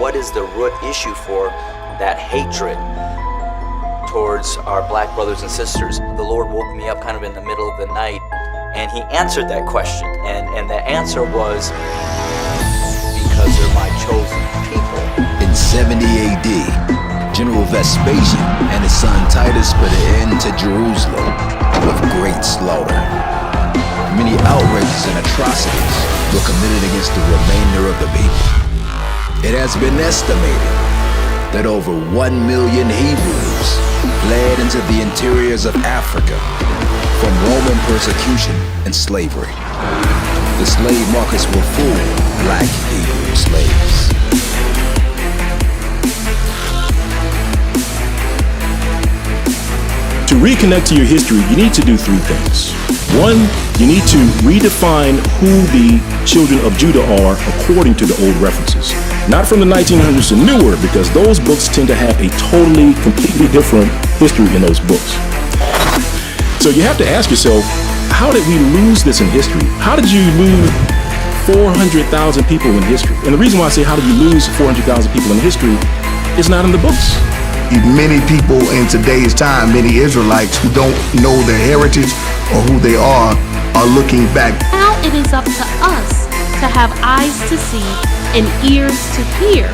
What is the root issue for that hatred? towards our black brothers and sisters. The Lord woke me up kind of in the middle of the night, and he answered that question. And the answer was, because they're my chosen people. In 70 AD, General Vespasian and his son Titus put an end to Jerusalem with great slaughter. Many outrages and atrocities were committed against the remainder of the people. It has been estimated that over 1 million Hebrews fled into the interiors of Africa from Roman persecution and slavery. The slave markets were full of black Hebrew slaves. To reconnect to your history, you need to do 3 things. 1, you need to redefine who the children of Judah are according to the old references. Not from the 1900s and newer, because those books tend to have a totally, completely different history in those books. So you have to ask yourself, how did we lose this in history? How did you lose 400,000 people in history? And the reason why I say how did you lose 400,000 people in history is not in the books. Many people in today's time, many Israelites who don't know their heritage or who they are looking back. Now it is up to us to have eyes to see and ears to hear